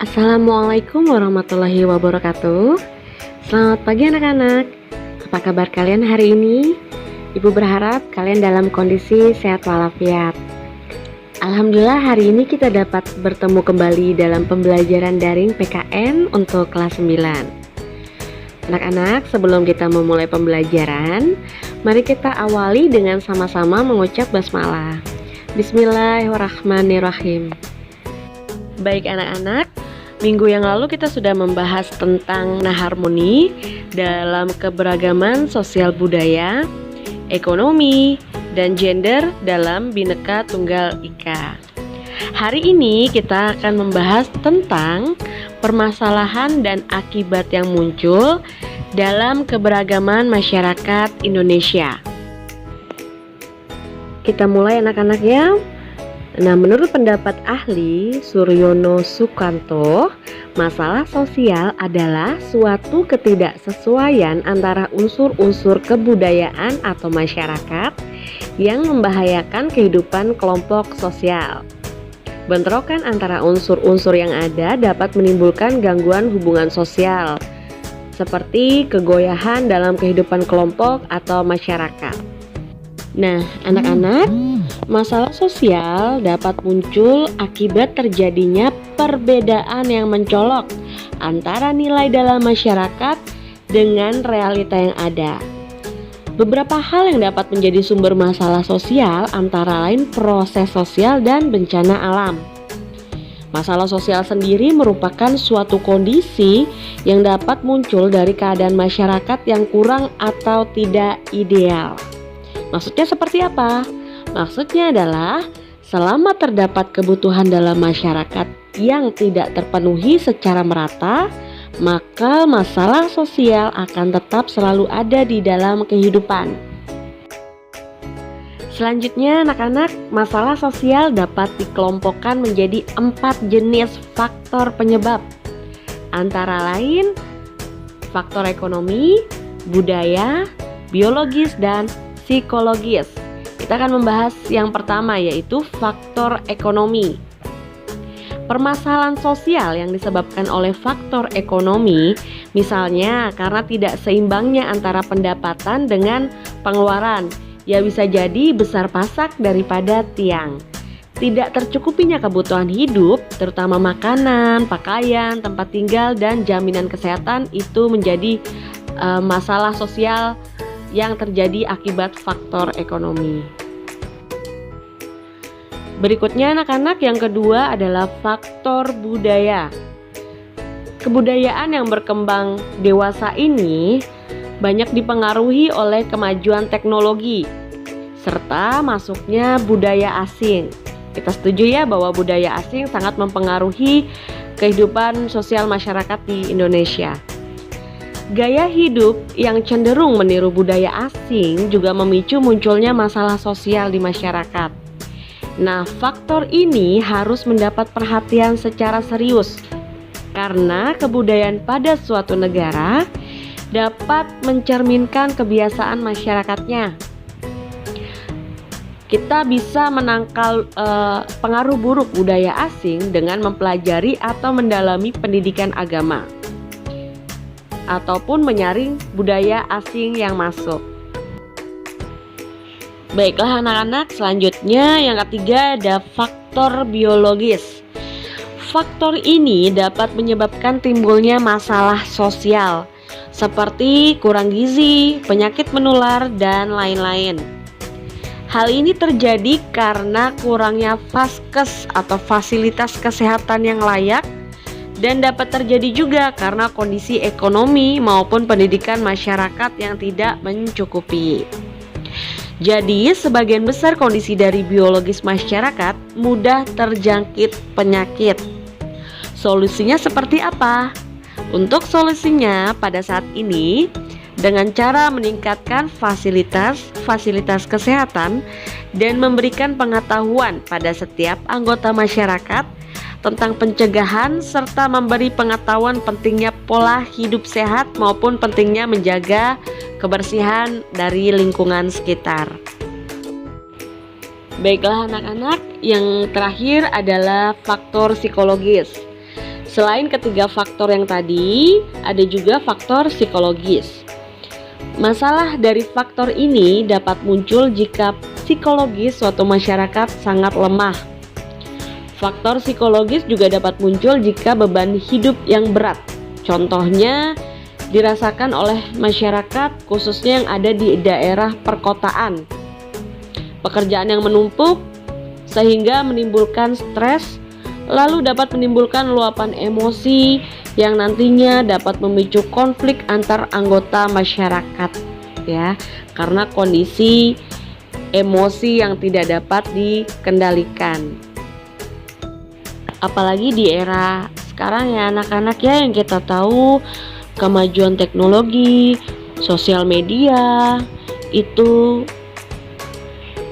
Assalamualaikum warahmatullahi wabarakatuh. Selamat pagi anak-anak. Apa kabar kalian hari ini? Ibu berharap kalian dalam kondisi sehat walafiat. Alhamdulillah hari ini kita dapat bertemu kembali dalam pembelajaran daring PKN untuk kelas 9. Anak-anak, sebelum kita memulai pembelajaran, mari kita awali dengan sama-sama mengucap basmalah. Bismillahirrahmanirrahim. Baik anak-anak, minggu yang lalu kita sudah membahas tentang harmoni dalam keberagaman sosial budaya, ekonomi, dan gender dalam Bhinneka Tunggal Ika. Hari ini kita akan membahas tentang permasalahan dan akibat yang muncul dalam keberagaman masyarakat Indonesia. Kita mulai anak-anak ya. Nah, menurut pendapat ahli Suryono Sukanto, masalah sosial adalah suatu ketidaksesuaian antara unsur-unsur kebudayaan atau masyarakat yang membahayakan kehidupan kelompok sosial. Bentrokan antara unsur-unsur yang ada dapat menimbulkan gangguan hubungan sosial, seperti kegoyahan dalam kehidupan kelompok atau masyarakat. Nah, anak-anak, masalah sosial dapat muncul akibat terjadinya perbedaan yang mencolok antara nilai dalam masyarakat dengan realita yang ada. Beberapa hal yang dapat menjadi sumber masalah sosial antara lain proses sosial dan bencana alam. Masalah sosial sendiri merupakan suatu kondisi yang dapat muncul dari keadaan masyarakat yang kurang atau tidak ideal. Maksudnya seperti apa? Maksudnya adalah selama terdapat kebutuhan dalam masyarakat yang tidak terpenuhi secara merata, maka masalah sosial akan tetap selalu ada di dalam kehidupan. Selanjutnya anak-anak, masalah sosial dapat dikelompokkan menjadi 4 jenis faktor penyebab. Antara lain faktor ekonomi, budaya, biologis, dan psikologis. Kita akan membahas yang pertama, yaitu faktor ekonomi. Permasalahan sosial yang disebabkan oleh faktor ekonomi, misalnya karena tidak seimbangnya antara pendapatan dengan pengeluaran, ya bisa jadi besar pasak daripada tiang. Tidak tercukupinya kebutuhan hidup, terutama makanan, pakaian, tempat tinggal, dan jaminan kesehatan itu menjadi masalah sosial yang terjadi akibat faktor ekonomi. Berikutnya anak-anak, yang kedua adalah faktor budaya. Kebudayaan yang berkembang dewasa ini banyak dipengaruhi oleh kemajuan teknologi serta masuknya budaya asing. Kita setuju ya bahwa budaya asing sangat mempengaruhi kehidupan sosial masyarakat di Indonesia. Gaya hidup yang cenderung meniru budaya asing juga memicu munculnya masalah sosial di masyarakat. Nah, faktor ini harus mendapat perhatian secara serius karena kebudayaan pada suatu negara dapat mencerminkan kebiasaan masyarakatnya. Kita bisa menangkal pengaruh buruk budaya asing dengan mempelajari atau mendalami pendidikan agama, ataupun menyaring budaya asing yang masuk. Baiklah anak-anak, selanjutnya yang ketiga ada faktor biologis. Faktor ini dapat menyebabkan timbulnya masalah sosial seperti kurang gizi, penyakit menular, dan lain-lain. Hal ini terjadi karena kurangnya vaskes atau fasilitas kesehatan yang layak, dan dapat terjadi juga karena kondisi ekonomi maupun pendidikan masyarakat yang tidak mencukupi. Jadi, sebagian besar kondisi dari biologis masyarakat mudah terjangkit penyakit. Solusinya seperti apa? Untuk solusinya pada saat ini, dengan cara meningkatkan fasilitas kesehatan dan memberikan pengetahuan pada setiap anggota masyarakat tentang pencegahan serta memberi pengetahuan pentingnya pola hidup sehat maupun pentingnya menjaga kebersihan dari lingkungan sekitar. Baiklah anak-anak, yang terakhir adalah faktor psikologis. Selain ketiga faktor yang tadi, ada juga faktor psikologis. Masalah dari faktor ini dapat muncul jika psikologis suatu masyarakat sangat lemah. Faktor psikologis juga dapat muncul jika beban hidup yang berat. Contohnya dirasakan oleh masyarakat khususnya yang ada di daerah perkotaan. Pekerjaan yang menumpuk sehingga menimbulkan stres, lalu dapat menimbulkan luapan emosi yang nantinya dapat memicu konflik antar anggota masyarakat ya, karena kondisi emosi yang tidak dapat dikendalikan. Apalagi di era sekarang ya anak-anak ya, yang kita tahu kemajuan teknologi, sosial media itu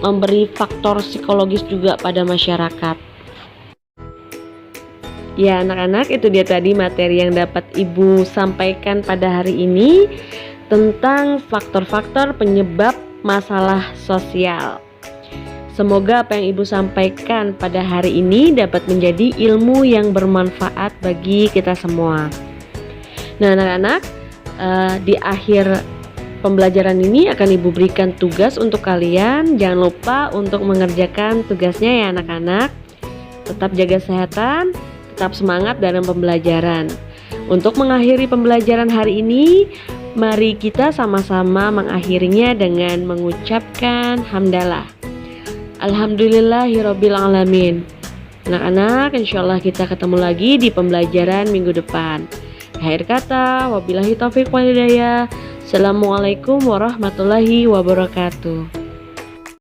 memberi faktor psikologis juga pada masyarakat. Ya anak-anak, itu dia tadi materi yang dapat Ibu sampaikan pada hari ini tentang faktor-faktor penyebab masalah sosial. Semoga apa yang Ibu sampaikan pada hari ini dapat menjadi ilmu yang bermanfaat bagi kita semua. Nah anak-anak, di akhir pembelajaran ini akan Ibu berikan tugas untuk kalian. Jangan lupa untuk mengerjakan tugasnya ya anak-anak. Tetap jaga kesehatan, tetap semangat dalam pembelajaran. Untuk mengakhiri pembelajaran hari ini, mari kita sama-sama mengakhirinya dengan mengucapkan hamdalah. Alhamdulillahirabbil alamin. Anak-anak, insyaallah kita ketemu lagi di pembelajaran minggu depan. Akhir kata, wabillahi taufiq wal hidayah. Assalamualaikum warahmatullahi wabarakatuh.